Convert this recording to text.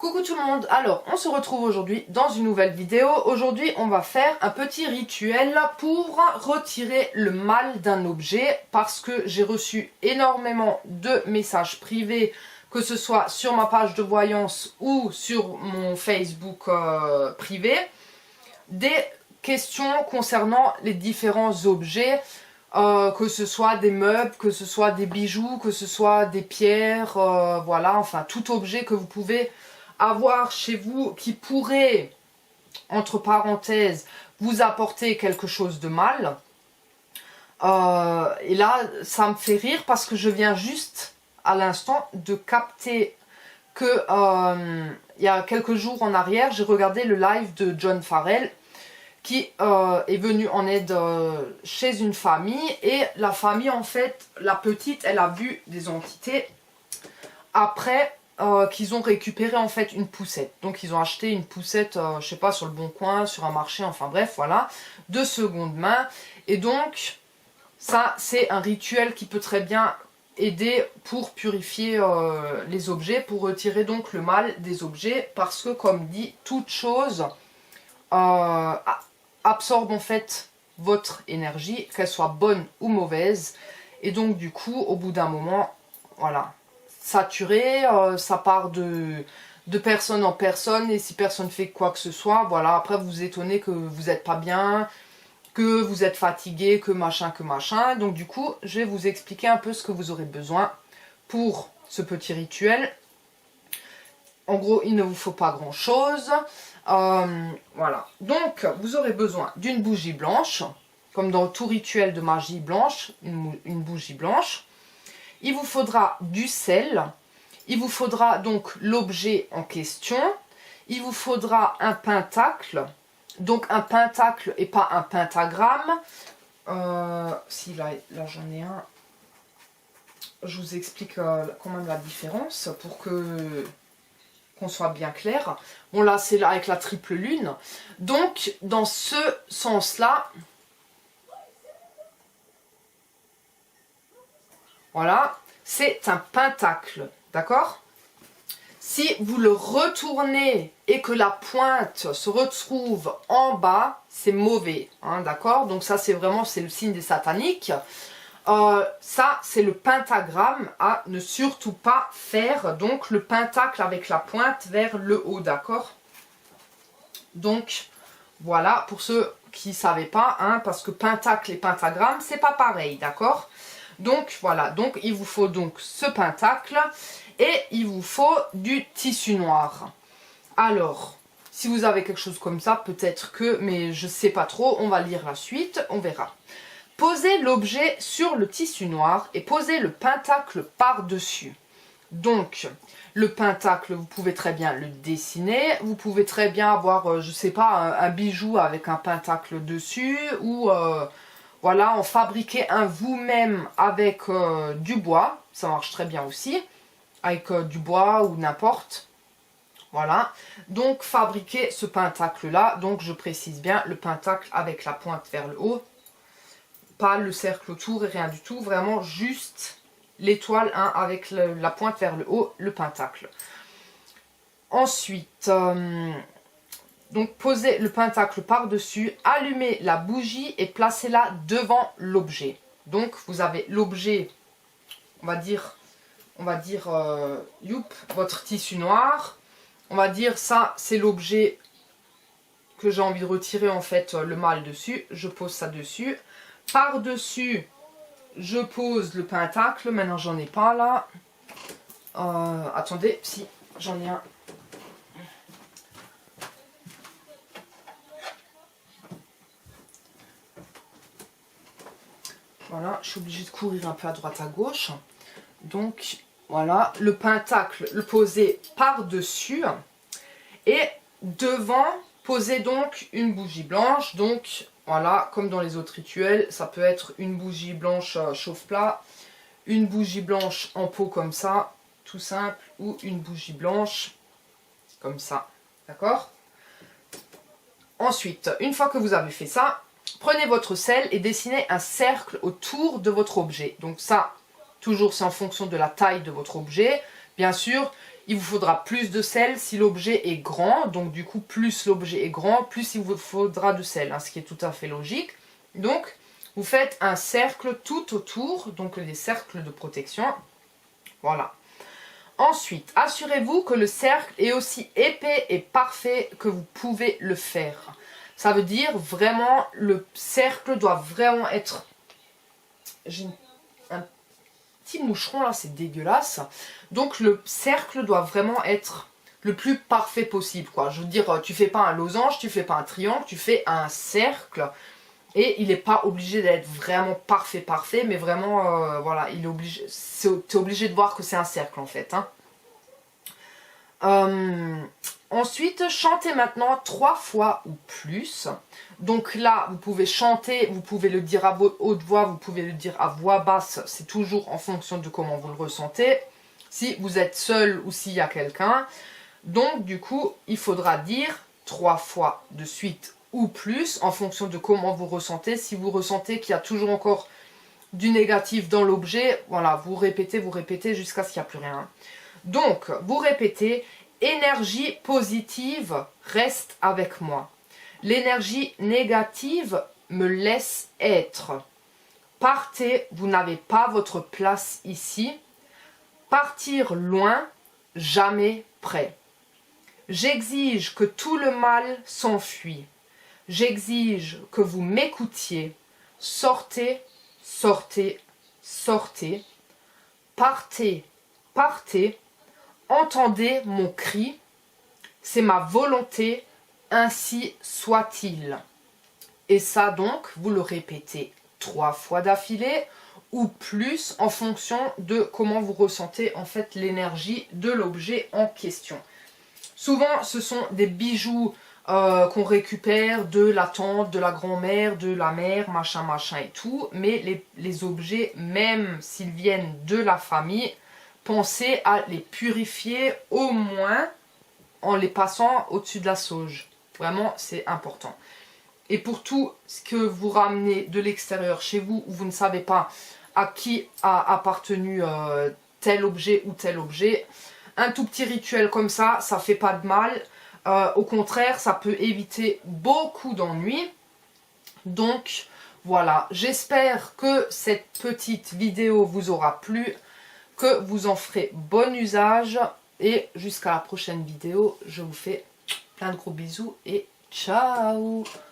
Coucou tout le monde, alors on se retrouve aujourd'hui dans une nouvelle vidéo. Aujourd'hui on va faire un petit rituel pour retirer le mal d'un objet parce que j'ai reçu énormément de messages privés, que ce soit sur ma page de voyance ou sur mon Facebook privé, des questions concernant les différents objets. Que ce soit des meubles, que ce soit des bijoux, que ce soit des pierres, voilà, enfin tout objet que vous pouvez avoir chez vous qui pourrait, entre parenthèses, vous apporter quelque chose de mal. Et là, ça me fait rire parce que je viens juste à l'instant de capter que il y a quelques jours en arrière, j'ai regardé le live de John Farrell qui est venu en aide chez une famille, et la famille, en fait, la petite, elle a vu des entités après qu'ils ont récupéré en fait une poussette. Donc ils ont acheté une poussette, je sais pas, sur le Bon Coin, sur un marché, enfin bref, voilà, de seconde main. Et donc ça, c'est un rituel qui peut très bien aider pour purifier les objets, pour retirer donc le mal des objets, parce que comme dit, toute chose absorbe en fait votre énergie, qu'elle soit bonne ou mauvaise, et donc du coup au bout d'un moment, voilà, saturé, ça part de personne en personne, et si personne fait quoi que ce soit, voilà, après vous vous étonnez que vous n'êtes pas bien, que vous êtes fatigué, que machin, donc du coup je vais vous expliquer un peu ce que vous aurez besoin pour ce petit rituel. En gros, il ne vous faut pas grand chose. Voilà, donc vous aurez besoin d'une bougie blanche, comme dans tout rituel de magie blanche, une bougie blanche. Il vous faudra du sel, il vous faudra donc l'objet en question, il vous faudra un pentacle, donc un pentacle et pas un pentagramme. Si là j'en ai un, je vous explique quand même la différence pour qu'on soit bien clair. Bon là c'est là avec la triple lune. Donc dans ce sens-là, voilà, c'est un pentacle, d'accord? Si vous le retournez et que la pointe se retrouve en bas, c'est mauvais, hein, d'accord? Donc ça c'est vraiment, c'est le signe des sataniques. Ça c'est le pentagramme à ne surtout pas faire, donc le pentacle avec la pointe vers le haut, d'accord? Donc voilà, pour ceux qui ne savaient pas, hein, parce que pentacle et pentagramme c'est pas pareil, d'accord? Donc voilà, donc il vous faut donc ce pentacle et il vous faut du tissu noir. Alors, si vous avez quelque chose comme ça, peut-être que, mais je sais pas trop, on va lire la suite, on verra. Posez l'objet sur le tissu noir et posez le pentacle par-dessus. Donc, le pentacle, vous pouvez très bien le dessiner, vous pouvez très bien avoir, je sais pas, un bijou avec un pentacle dessus, ou voilà, en fabriquer un vous-même avec du bois, ça marche très bien aussi, avec du bois ou n'importe. Voilà, donc fabriquer ce pentacle là, donc je précise bien, le pentacle avec la pointe vers le haut, pas le cercle autour et rien du tout, vraiment juste l'étoile, hein, avec la pointe vers le haut, le pentacle. Ensuite, donc posez le pentacle par-dessus, allumez la bougie et placez-la devant l'objet. Donc vous avez l'objet, on va dire youp, votre tissu noir. On va dire ça c'est l'objet que j'ai envie de retirer, en fait le mal dessus. Je pose ça dessus. Par-dessus, je pose le pentacle. Maintenant j'en ai pas là. Attendez, si j'en ai un. Voilà, je suis obligée de courir un peu à droite à gauche. Donc voilà, le pentacle, le poser par-dessus. Et devant, poser donc une bougie blanche. Donc voilà, comme dans les autres rituels, ça peut être une bougie blanche chauffe-plat, une bougie blanche en pot comme ça, tout simple, ou une bougie blanche comme ça, d'accord? Ensuite, une fois que vous avez fait ça, prenez votre sel et dessinez un cercle autour de votre objet. Donc ça, toujours c'est en fonction de la taille de votre objet. Bien sûr, il vous faudra plus de sel si l'objet est grand. Donc du coup, plus l'objet est grand, plus il vous faudra de sel, hein, ce qui est tout à fait logique. Donc, vous faites un cercle tout autour, donc les cercles de protection. Voilà. Ensuite, assurez-vous que le cercle est aussi épais et parfait que vous pouvez le faire. Ça veut dire vraiment, le cercle doit vraiment être... J'ai un petit moucheron là, c'est dégueulasse. Donc le cercle doit vraiment être le plus parfait possible, quoi. Je veux dire, tu fais pas un losange, tu fais pas un triangle, tu fais un cercle. Et il n'est pas obligé d'être vraiment parfait, mais vraiment, voilà, il est obligé, t'es obligé de voir que c'est un cercle en fait. Hein. Ensuite, chantez maintenant 3 fois ou plus. Donc là, vous pouvez chanter, vous pouvez le dire à haute voix, vous pouvez le dire à voix basse. C'est toujours en fonction de comment vous le ressentez. Si vous êtes seul ou s'il y a quelqu'un. Donc du coup, il faudra dire 3 fois de suite ou plus en fonction de comment vous ressentez. Si vous ressentez qu'il y a toujours encore du négatif dans l'objet, voilà, vous répétez jusqu'à ce qu'il n'y a plus rien. Donc, vous répétez, énergie positive reste avec moi. L'énergie négative me laisse être. Partez, vous n'avez pas votre place ici. Partir loin, jamais près. J'exige que tout le mal s'enfuit. J'exige que vous m'écoutiez. Sortez, sortez, sortez. Partez, partez. Entendez mon cri. C'est ma volonté, ainsi soit-il. Et ça donc, vous le répétez 3 fois d'affilée ou plus en fonction de comment vous ressentez en fait l'énergie de l'objet en question. Souvent, ce sont des bijoux qu'on récupère de la tante, de la grand-mère, de la mère, machin, machin et tout. Mais les objets, même s'ils viennent de la famille, pensez à les purifier au moins en les passant au-dessus de la sauge. Vraiment, c'est important. Et pour tout ce que vous ramenez de l'extérieur chez vous, où vous ne savez pas à qui a appartenu tel objet ou tel objet, un tout petit rituel comme ça fait pas de mal. Au contraire, ça peut éviter beaucoup d'ennuis. Donc, voilà. J'espère que cette petite vidéo vous aura plu, que vous en ferez bon usage. Et jusqu'à la prochaine vidéo, je vous fais plein de gros bisous et ciao!